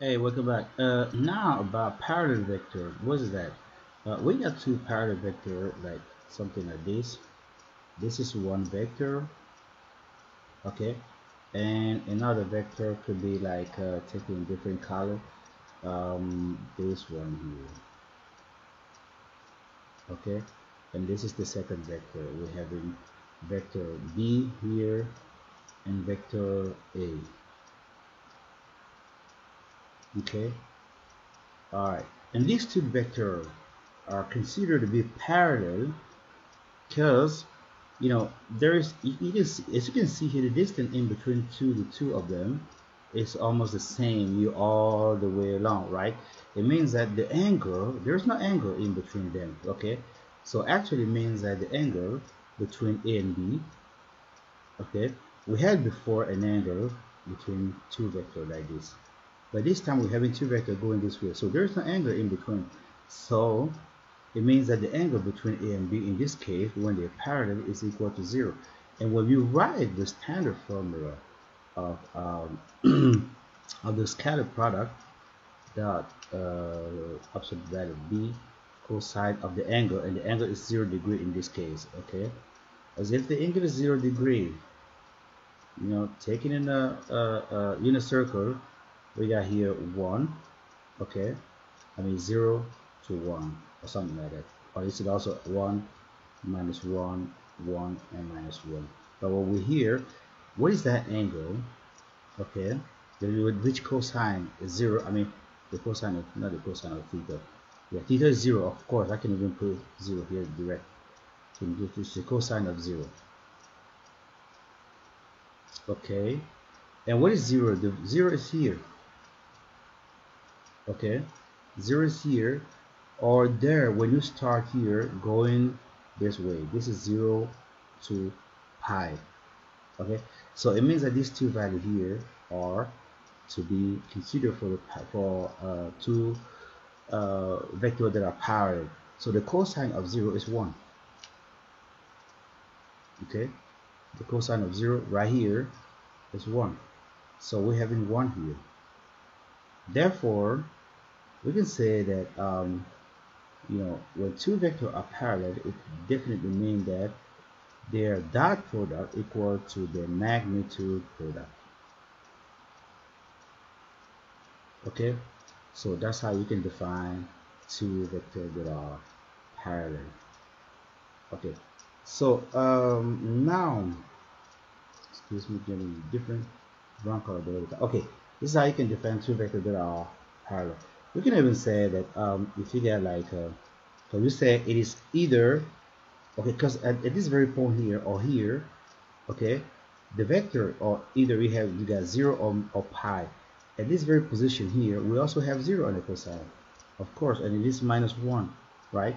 Hey, welcome back. Now about parallel vector. What is that? We got two parallel vector, like something like this. This is one vector, okay, and another vector could be like taking different color. This one here, okay, and this is the second vector. We're having vector B here and vector A, okay. All right, and these two vectors are considered to be parallel because there is you can see, as you can see here, the distance in between the two of them is almost the same you all the way along, right? It means that the angle, there's no angle in between them, okay? So actually it means that the angle between A and B, okay, we had before an angle between two vectors like this, but this time we're having two vectors going this way, so there's no angle in between. So it means that the angle between A and B in this case, when they're parallel, is equal to 0. And when you write the standard formula of of the scalar product dot absolute value B cosine of the angle, and the angle is 0 degree in this case, okay? As if the angle is 0 degree, taking in a unit circle, we got here 1, okay? I mean 0 to 1 or something like that. Or is it also 1 minus 1, 1 and minus 1? But what we here, what is that angle? Okay, which cosine is 0? I mean the cosine of, not the cosine of theta. Yeah, theta is 0, of course. I can even put 0 here direct. So this is the cosine of 0. Okay, and what is 0? The 0 is here. Okay, 0 is here or there when you start here going this way. This is 0 to pi, okay? So it means that these two values here are to be considered for the two vectors that are parallel. So the cosine of 0 is 1, okay? The cosine of 0 right here is 1, so we're having 1 here. Therefore we can say that when two vectors are parallel, it definitely means that their dot product equal to the magnitude product. Okay, so that's how you can define two vectors that are parallel. Okay, so now, excuse me, getting different brown color there. Okay, this is how you can define two vectors that are parallel. We can even say that if you get like so you say it is either, okay, because at this very point here or here, okay, the vector, or either you got 0 or pi. At this very position here, we also have 0 on the cosine, of course, and it is minus 1, right?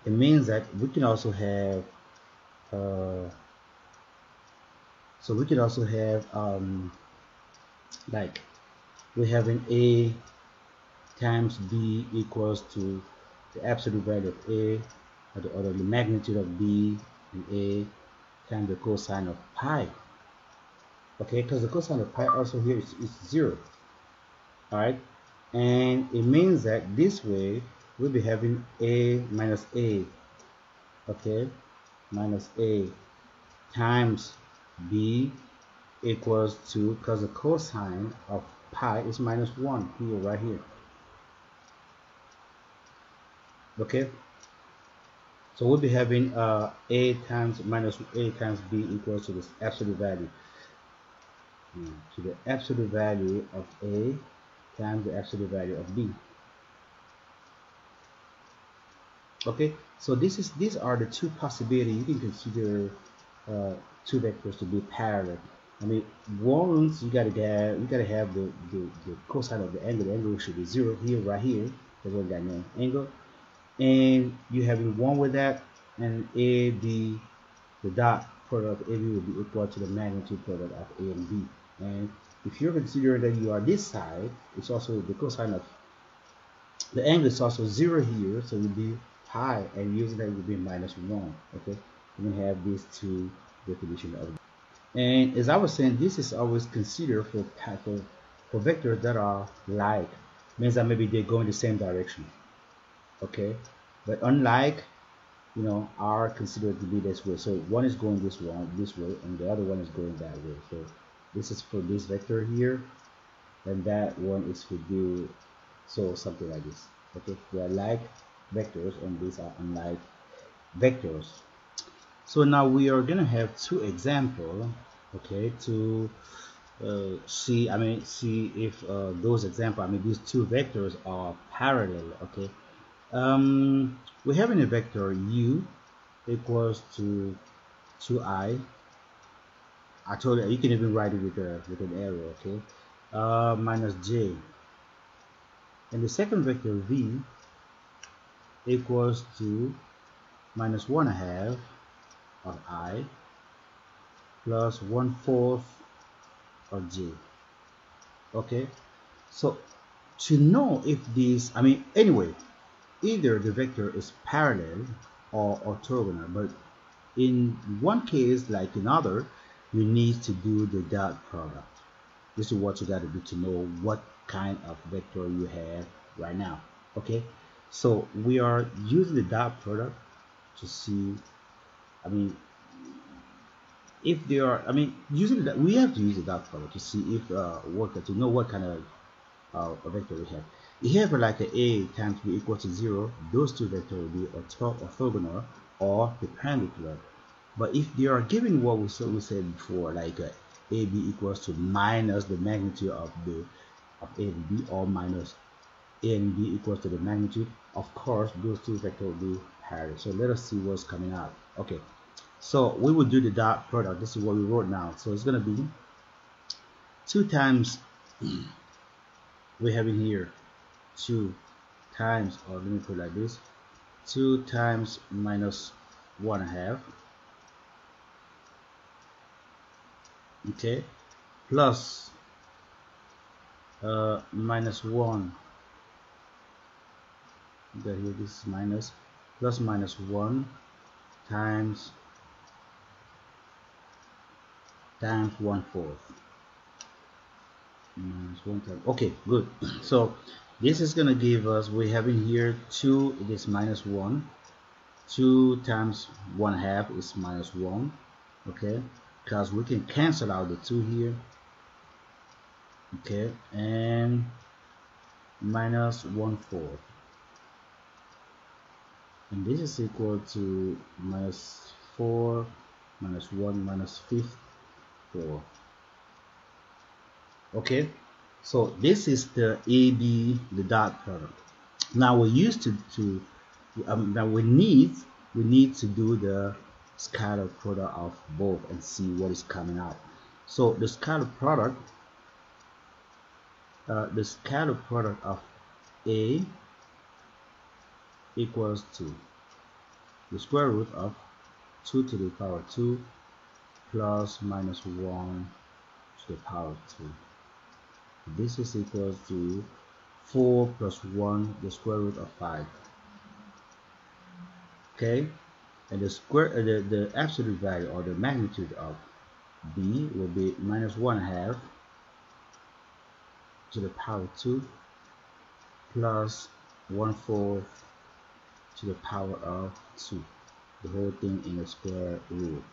It means that we can also have so we can also have like we're having A times B equals to the absolute value of A, or the magnitude of B and A times the cosine of pi. Okay, because the cosine of pi also here is 0. Alright, and it means that this way we'll be having A minus A, okay, minus A times B equals to, because the cosine of pi is minus 1 here, right here. Okay, so we'll be having A times minus A times B equals to this absolute value, to the absolute value of A times the absolute value of B. Okay, so these are the two possibilities you can consider two vectors to be parallel. I mean, once you gotta have the cosine of the angle. The angle should be 0 here, right here. That's what we got now, angle, and you having 1 with that, and AB, the dot product of AB will be equal to the magnitude product of A and B. And if you're considering that you are this side, it's also the cosine of the angle is also 0 here, so it will be pi, and using that will be minus 1. Okay, we can have these two definitions of it. And as I was saying, this is always considered for vectors that are like. means that maybe they're going the same direction. Okay, but unlike, you know, are considered to be this way. So one is going this way, and the other one is going that way. So this is for this vector here, and that one is for the, so something like this. Okay, they are like vectors, and these are unlike vectors. So now we are gonna have two examples, okay, to see if those examples, these two vectors are parallel. Okay, we're having a vector u equals to 2i. I told you you can even write it with an arrow. Okay, minus j, and the second vector v equals to minus 1/2 of I plus 1/4 of j. Okay, so to know if these, anyway, either the vector is parallel or orthogonal, but in one case like in other, you need to do the dot product. This is what you got to do to know what kind of vector you have right now. Okay, so we are using the dot product to see, if they are, using that, we have to use the dot product to see if to know what kind of a vector we have. If you have like a times b equal to 0, those two vectors will be orthogonal or perpendicular. But if they are given what we said before, like ab equals to minus the magnitude of a and b, or minus a and b equals to the magnitude, of course those two vectors will be parallel. So let us see what's coming out. Okay, so we will do the dot product. This is what we wrote now. So it's going to be 2 times, we have in here 2 times, or let me put it like this, 2 times minus 1/2, okay, plus minus 1, that here this is minus, plus minus 1 times 1/4, minus 1 times, okay, good. So this is gonna give us, we have in here 2, it is minus 1, 2 times 1/2 is minus 1, okay, because we can cancel out the 2 here, okay, and minus 1/4, and this is equal to minus 4 minus 1 minus 5th 4. Okay, so this is the AB, the dot product. Now we're used to now we need to do the scatter product of both and see what is coming out. So the scatter product of A equals to the square root of 2 to the power 2 plus minus 1 to the power 2. This is equal to 4 plus 1, the square root of 5. Okay, and the absolute value, or the magnitude of B, will be minus 1/2 to the power 2 plus 1/4 to the power of 2, the whole thing in the square root.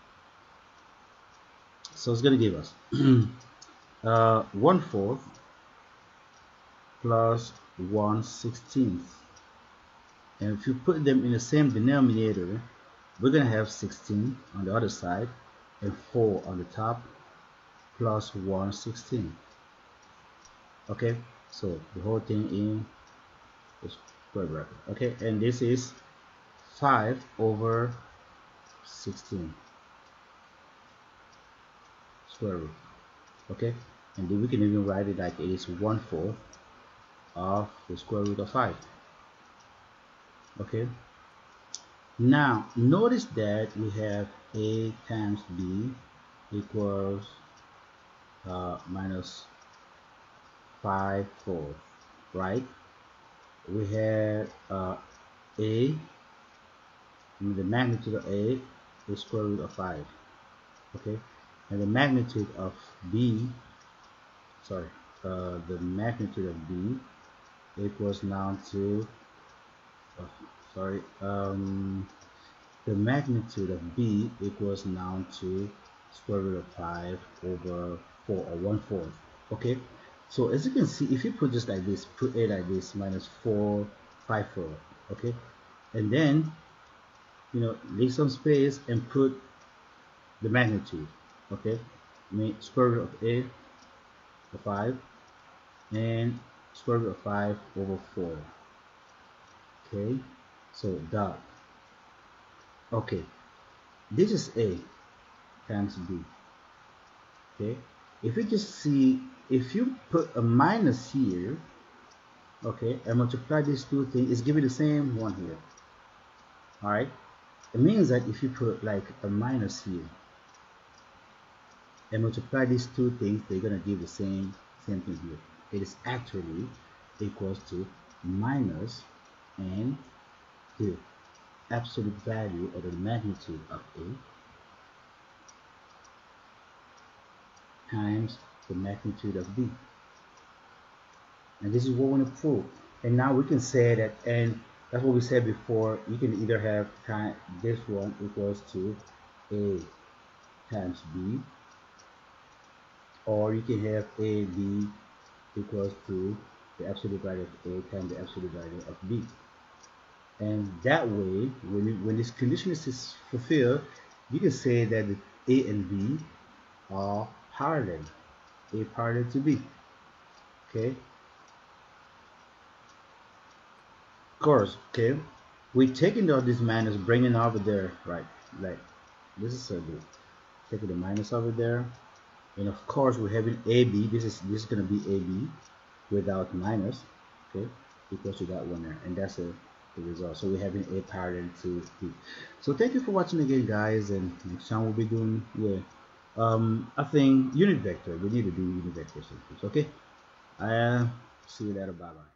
So it's going to give us 1/4 plus 1/16, and if you put them in the same denominator, we're going to have 16 on the other side and 4 on the top, plus 1/16. Okay, so the whole thing in the square bracket. Okay, and this is 5 over 16 square root. Okay, and then we can even write it like it is 1/4 of the square root of 5. Okay, now notice that we have A times B equals minus 5/4, right? We had A, the magnitude of A is square root of 5. Okay, and the magnitude of B, the magnitude of B equals now to sorry the magnitude of b equals now to square root of 5 over 4, or 1/4. Okay, so as you can see, if you put just like this, put a like this, minus 4 5 4, okay, and then leave some space and put the magnitude, okay, make square root of a of 5 and square root of 5 over 4. Okay, so dot. Okay, this is a times b. Okay, if you just see, if you put a minus here, okay, and multiply these two things, it's giving the same one here. All right, it means that if you put like a minus here and multiply these two things, they're gonna give the same thing here. It is actually equals to minus and the absolute value or the magnitude of a times the magnitude of b. And this is what we want to prove. And now we can say that, and that's what we said before, you can either have this one equals to a times b, or you can have ab equals to the absolute value of a times the absolute value of b. And that way, when this condition is fulfilled, you can say that a and b are parallel, a parallel to b. Okay, of course. Okay, we're taking out this minus, bringing it over there, right? Like this is so good. Taking the minus over there, and of course we're having AB. This is going to be AB without minus. Okay, equals to that one there, and that's the result. So we're having a parallel to B. So thank you for watching again, guys, and next time we'll be doing I think unit vector. We need to do unit vector sometimes. Okay, see you later. Bye bye.